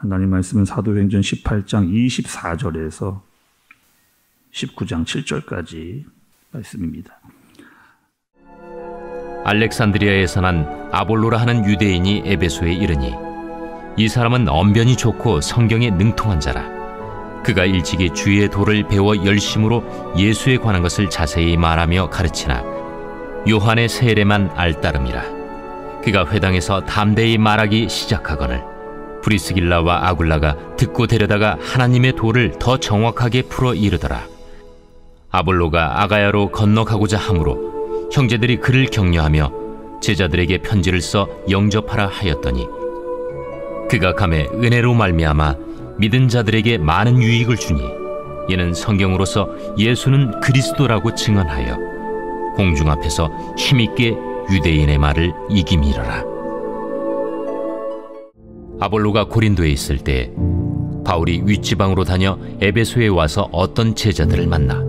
하나님 말씀은 사도행전 18장 24절에서 19장 7절까지 말씀입니다. 알렉산드리아에서 난 아볼로라 하는 유대인이 에베소에 이르니 이 사람은 언변이 좋고 성경에 능통한 자라. 그가 일찍이 주의 도를 배워 열심으로 예수에 관한 것을 자세히 말하며 가르치나 요한의 세례만 알따름이라. 그가 회당에서 담대히 말하기 시작하거늘 브리스길라와 아굴라가 듣고 데려다가 하나님의 도를 더 정확하게 풀어 이르더라. 아볼로가 아가야로 건너가고자 하므로 형제들이 그를 격려하며 제자들에게 편지를 써 영접하라 하였더니 그가 감에 은혜로 말미암아 믿은 자들에게 많은 유익을 주니 이는 성경으로서 예수는 그리스도라고 증언하여 공중 앞에서 힘있게 유대인의 말을 이김이러라. 아볼로가 고린도에 있을 때 바울이 윗지방으로 다녀 에베소에 와서 어떤 제자들을 만나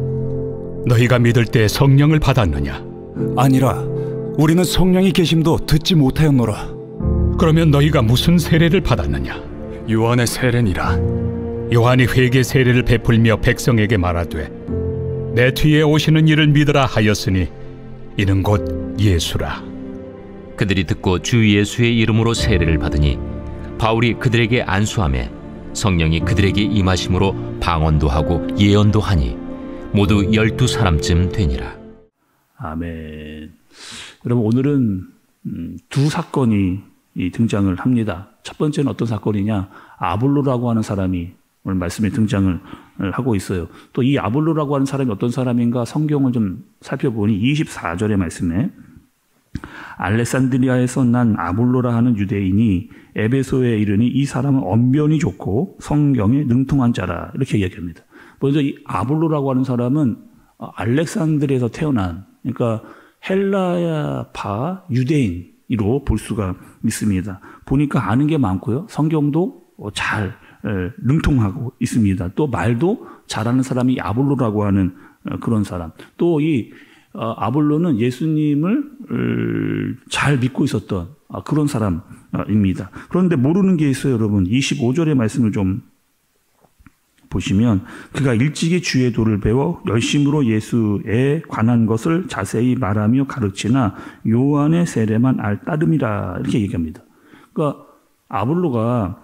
너희가 믿을 때 성령을 받았느냐? 아니라 우리는 성령이 계심도 듣지 못하였노라. 그러면 너희가 무슨 세례를 받았느냐? 요한의 세례니라. 요한이 회개 세례를 베풀며 백성에게 말하되 내 뒤에 오시는 이를 믿으라 하였으니 이는 곧 예수라. 그들이 듣고 주 예수의 이름으로 세례를 받으니 바울이 그들에게 안수하매 성령이 그들에게 임하심으로 방언도 하고 예언도 하니 모두 12사람쯤 되니라. 아멘. 여러분, 오늘은 두 사건이 등장을 합니다. 첫 번째는 어떤 사건이냐? 아볼로라고 하는 사람이 오늘 말씀에 등장을 하고 있어요. 또 이 아볼로라고 하는 사람이 어떤 사람인가 성경을 좀 살펴보니 24절의 말씀에 알렉산드리아에서 난 아볼로라 하는 유대인이 에베소에 이르니 이 사람은 언변이 좋고 성경에 능통한 자라, 이렇게 이야기합니다. 먼저 이 아볼로라고 하는 사람은 알렉산드리아에서 태어난, 그러니까 헬라파 유대인으로 볼 수가 있습니다. 보니까 아는 게 많고요. 성경도 잘 능통하고 있습니다. 또 말도 잘하는 사람이 아볼로라고 하는 그런 사람. 또 이 아볼로는 예수님을 잘 믿고 있었던 그런 사람입니다. 그런데 모르는 게 있어요, 여러분. 25절의 말씀을 좀 보시면 그가 일찍이 주의 도를 배워 열심으로 예수에 관한 것을 자세히 말하며 가르치나 요한의 세례만 알따름이라, 이렇게 얘기합니다. 그러니까 아볼로가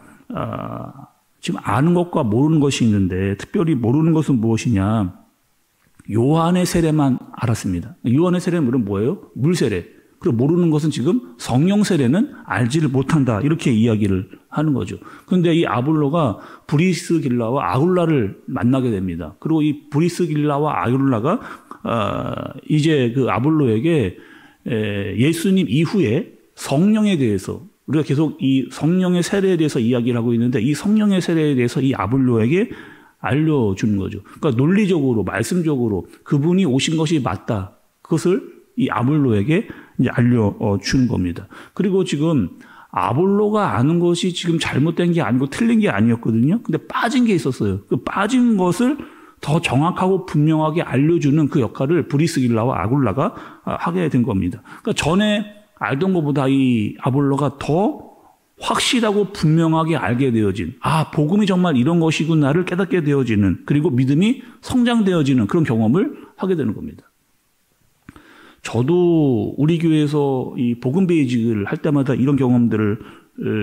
지금 아는 것과 모르는 것이 있는데 특별히 모르는 것은 무엇이냐? 요한의 세례만 알았습니다. 요한의 세례는 뭐예요? 물 세례. 그리고 모르는 것은 지금 성령 세례는 알지를 못한다, 이렇게 이야기를 하는 거죠. 그런데 이 아볼로가 브리스길라와 아굴라를 만나게 됩니다. 그리고 이 브리스길라와 아굴라가 이제 그 아볼로에게 예수님 이후에 성령에 대해서, 우리가 계속 이 성령의 세례에 대해서 이야기를 하고 있는데 이 성령의 세례에 대해서 이 아볼로에게 알려주는 거죠. 그러니까 논리적으로, 말씀적으로 그분이 오신 것이 맞다, 그것을 이 아볼로에게 이제 알려주는 겁니다. 그리고 지금 아볼로가 아는 것이 지금 잘못된 게 아니고 틀린 게 아니었거든요. 근데 빠진 게 있었어요. 그 빠진 것을 더 정확하고 분명하게 알려주는 그 역할을 브리스길라와 아굴라가 하게 된 겁니다. 그러니까 전에 알던 것보다 이 아볼로가 더 확실하고 분명하게 알게 되어진, 복음이 정말 이런 것이구나를 깨닫게 되어지는, 그리고 믿음이 성장되어지는 그런 경험을 하게 되는 겁니다. 저도 우리 교회에서 이 복음 베이직을 할 때마다 이런 경험들을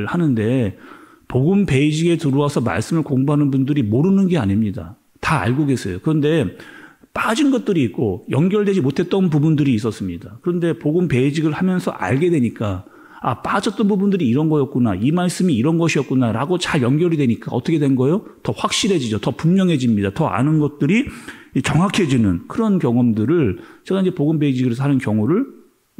하는데, 복음 베이직에 들어와서 말씀을 공부하는 분들이 모르는 게 아닙니다. 다 알고 계세요. 그런데 빠진 것들이 있고 연결되지 못했던 부분들이 있었습니다. 그런데 복음 베이직을 하면서 알게 되니까 빠졌던 부분들이 이런 거였구나, 이 말씀이 이런 것이었구나 라고 잘 연결이 되니까 어떻게 된 거예요? 더 확실해지죠. 더 분명해집니다. 더 아는 것들이 정확해지는 그런 경험들을 제가 이제 복음 베이직에서 하는 경우를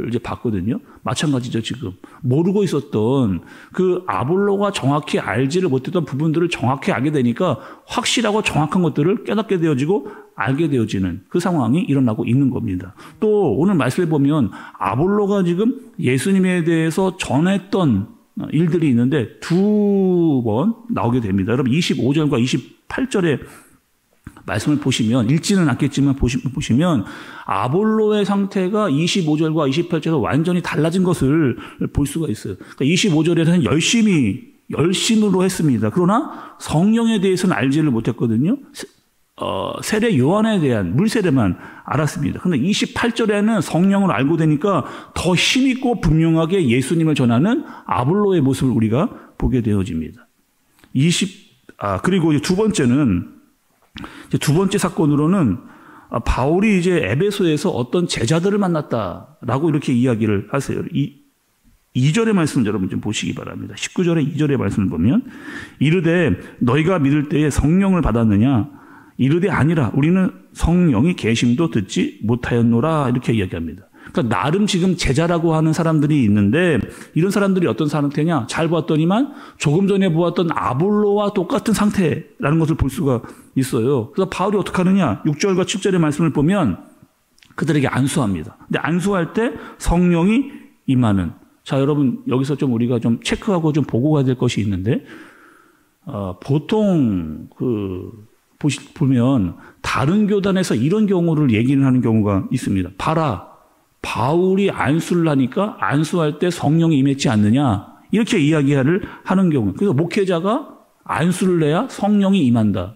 이제 봤거든요. 마찬가지죠. 지금 모르고 있었던 그 아볼로가 정확히 알지를 못했던 부분들을 정확히 알게 되니까 확실하고 정확한 것들을 깨닫게 되어지고 알게 되어지는 그 상황이 일어나고 있는 겁니다. 또 오늘 말씀에 보면 아볼로가 지금 예수님에 대해서 전했던 일들이 있는데 두 번 나오게 됩니다. 여러분 25절과 28절에 말씀을 보시면, 읽지는 않겠지만 보시면 아볼로의 상태가 25절과 28절에서 완전히 달라진 것을 볼 수가 있어요. 그러니까 25절에서는 열심히 열심으로 했습니다. 그러나 성령에 대해서는 알지를 못했거든요. 세례 요한에 대한 물세례만 알았습니다. 그런데 28절에는 성령을 알고 되니까 더 힘있고 분명하게 예수님을 전하는 아볼로의 모습을 우리가 보게 되어집니다. 그리고 두 번째는, 두 번째 사건으로는 바울이 이제 에베소에서 어떤 제자들을 만났다라고 이렇게 이야기를 하세요. 2절의 말씀 여러분 좀 보시기 바랍니다. 19절의 2절의 말씀을 보면 이르되 너희가 믿을 때에 성령을 받았느냐? 이르되 아니라 우리는 성령이 계심도 듣지 못하였노라 이렇게 이야기합니다. 그러니까 나름 지금 제자라고 하는 사람들이 있는데 이런 사람들이 어떤 상태냐? 잘 보았더니만 조금 전에 보았던 아볼로와 똑같은 상태라는 것을 볼 수가 있어요. 그래서 바울이 어떻게 하느냐? 6절과 7절의 말씀을 보면 그들에게 안수합니다. 근데 안수할 때 성령이 임하는. 자, 여러분 여기서 좀 우리가 좀 체크하고 좀 보고 가야 될 것이 있는데 보통 보면 다른 교단에서 이런 경우를 얘기를 하는 경우가 있습니다. 봐라, 바울이 안수를 하니까 안수할 때 성령이 임했지 않느냐 이렇게 이야기를 하는 경우. 그래서 목회자가 안수를 해야 성령이 임한다.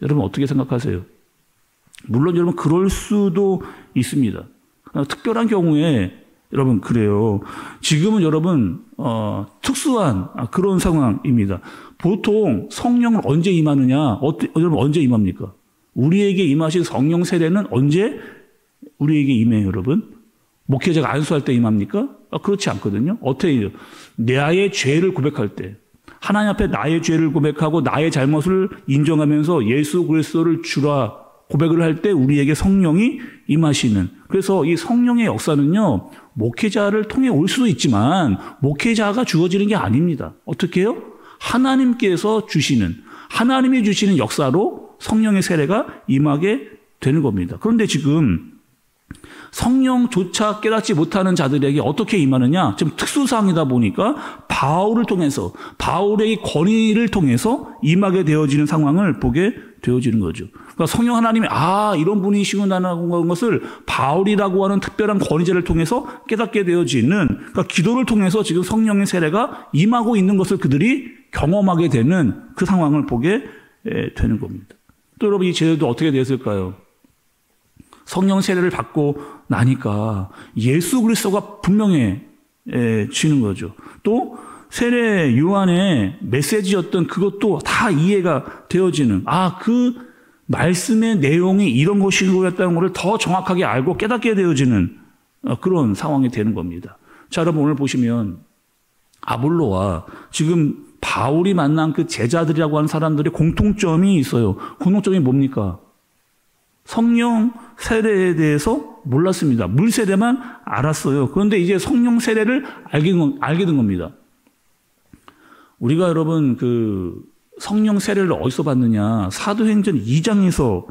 여러분 어떻게 생각하세요? 물론 여러분 그럴 수도 있습니다. 특별한 경우에 여러분 그래요. 지금은 여러분 특수한 그런 상황입니다. 보통 성령은 언제 임하느냐? 여러분 언제 임합니까? 우리에게 임하신 성령 세례는 언제 우리에게 임해요, 여러분? 목회자가 안수할 때 임합니까? 그렇지 않거든요. 어떻게 해요? 나의 죄를 고백할 때, 하나님 앞에 나의 죄를 고백하고 나의 잘못을 인정하면서 예수 그리스도를 주라 고백을 할 때 우리에게 성령이 임하시는. 그래서 이 성령의 역사는요, 목회자를 통해 올 수도 있지만 목회자가 주어지는 게 아닙니다. 어떻게 해요? 하나님께서 주시는, 하나님이 주시는 역사로 성령의 세례가 임하게 되는 겁니다. 그런데 지금 성령조차 깨닫지 못하는 자들에게 어떻게 임하느냐? 지금 특수사항이다 보니까 바울을 통해서, 바울의 권위를 통해서 임하게 되어지는 상황을 보게 되어지는 거죠. 그러니까 성령 하나님이 이런 분이시구나라는 것을 바울이라고 하는 특별한 권위자를 통해서 깨닫게 되어지는, 그러니까 기도를 통해서 지금 성령의 세례가 임하고 있는 것을 그들이 경험하게 되는 그 상황을 보게 되는 겁니다. 또 여러분 이 제자들도 어떻게 됐을까요? 성령 세례를 받고 나니까 예수 그리스도가 분명해지는 거죠. 또 세례 요한의 메시지였던 그것도 다 이해가 되어지는, 그 말씀의 내용이 이런 것이었다는 것을 더 정확하게 알고 깨닫게 되어지는 그런 상황이 되는 겁니다. 자, 여러분 오늘 보시면 아볼로와 지금 바울이 만난 그 제자들이라고 하는 사람들의 공통점이 있어요. 공통점이 뭡니까? 성령 세례에 대해서 몰랐습니다. 물 세례만 알았어요. 그런데 이제 성령 세례를 알게 된 겁니다. 우리가 여러분 성령 세례를 어디서 받느냐? 사도행전 2장에서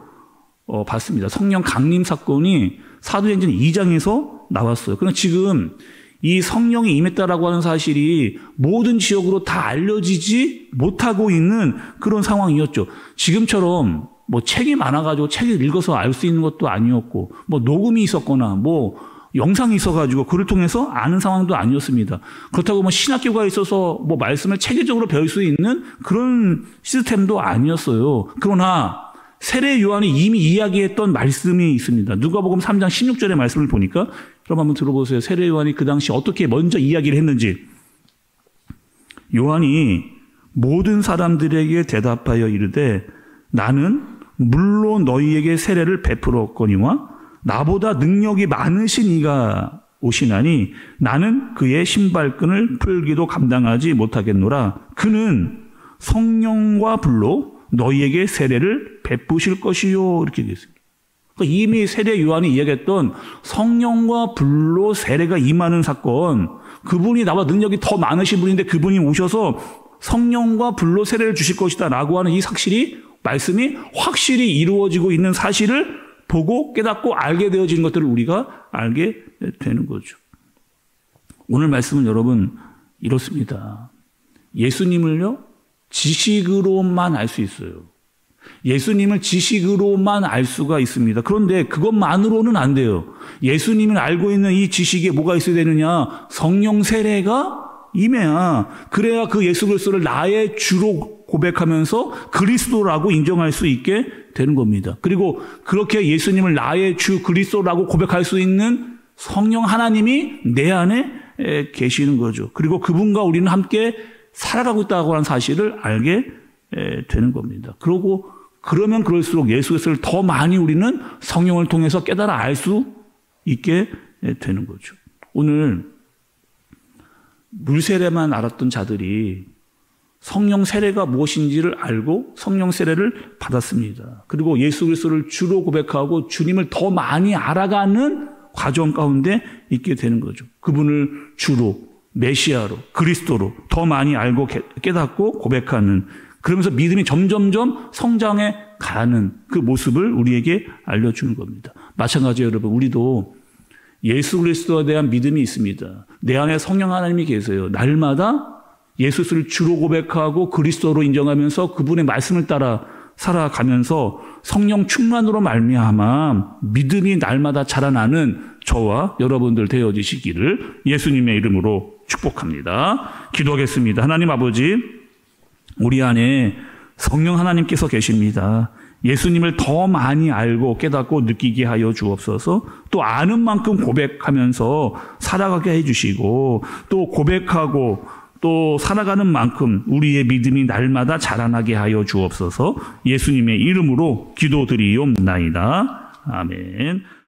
봤습니다. 성령 강림 사건이 사도행전 2장에서 나왔어요. 그러나 지금 이 성령이 임했다라고 하는 사실이 모든 지역으로 다 알려지지 못하고 있는 그런 상황이었죠. 지금처럼 책이 많아가지고 책을 읽어서 알 수 있는 것도 아니었고, 녹음이 있었거나, 영상이 있어가지고 그를 통해서 아는 상황도 아니었습니다. 그렇다고 신학교가 있어서 말씀을 체계적으로 배울 수 있는 그런 시스템도 아니었어요. 그러나 세례 요한이 이미 이야기했던 말씀이 있습니다. 누가복음 3장 16절의 말씀을 보니까 그럼 한번 들어보세요. 세례 요한이 그 당시 어떻게 먼저 이야기를 했는지. 요한이 모든 사람들에게 대답하여 이르되 나는 물론 너희에게 세례를 베풀었거니와 나보다 능력이 많으신 이가 오시나니 나는 그의 신발끈을 풀기도 감당하지 못하겠노라. 그는 성령과 불로 너희에게 세례를 베푸실 것이요. 이렇게 되어 있습니다. 그러니까 이미 세례 요한이 이야기했던 성령과 불로 세례가 임하는 사건, 그분이 나보다 능력이 더 많으신 분인데 그분이 오셔서 성령과 불로 세례를 주실 것이다 라고 하는 이 말씀이 확실히 이루어지고 있는 사실을 보고 깨닫고 알게 되어지는 것들을 우리가 알게 되는 거죠. 오늘 말씀은 여러분 이렇습니다. 예수님을요, 지식으로만 알 수 있어요. 예수님을 지식으로만 알 수가 있습니다. 그런데 그것만으로는 안 돼요. 예수님을 알고 있는 이 지식에 뭐가 있어야 되느냐? 성령 세례가 임해야 그래야 그 예수 그리스도를 나의 주로 고백하면서 그리스도라고 인정할 수 있게 되는 겁니다. 그리고 그렇게 예수님을 나의 주 그리스도라고 고백할 수 있는 성령 하나님이 내 안에 계시는 거죠. 그리고 그분과 우리는 함께 살아가고 있다고 하는 사실을 알게 되는 겁니다. 그러면 그럴수록 예수 그리스도를 더 많이 우리는 성령을 통해서 깨달아 알 수 있게 되는 거죠. 오늘 물세례만 알았던 자들이 성령 세례가 무엇인지를 알고 성령 세례를 받았습니다. 그리고 예수 그리스도를 주로 고백하고 주님을 더 많이 알아가는 과정 가운데 있게 되는 거죠. 그분을 주로, 메시아로, 그리스도로 더 많이 알고 깨닫고 고백하는, 그러면서 믿음이 점점점 성장해 가는 그 모습을 우리에게 알려주는 겁니다. 마찬가지로 여러분, 우리도 예수 그리스도에 대한 믿음이 있습니다. 내 안에 성령 하나님이 계세요. 날마다 예수를 주로 고백하고 그리스도로 인정하면서 그분의 말씀을 따라 살아가면서 성령 충만으로 말미암아 믿음이 날마다 자라나는 저와 여러분들 되어지시기를 예수님의 이름으로 축복합니다. 기도하겠습니다. 하나님 아버지, 우리 안에 성령 하나님께서 계십니다. 예수님을 더 많이 알고 깨닫고 느끼게 하여 주옵소서. 또 아는 만큼 고백하면서 살아가게 해주시고, 또 고백하고 또 살아가는 만큼 우리의 믿음이 날마다 자라나게 하여 주옵소서. 예수님의 이름으로 기도드리옵나이다. 아멘.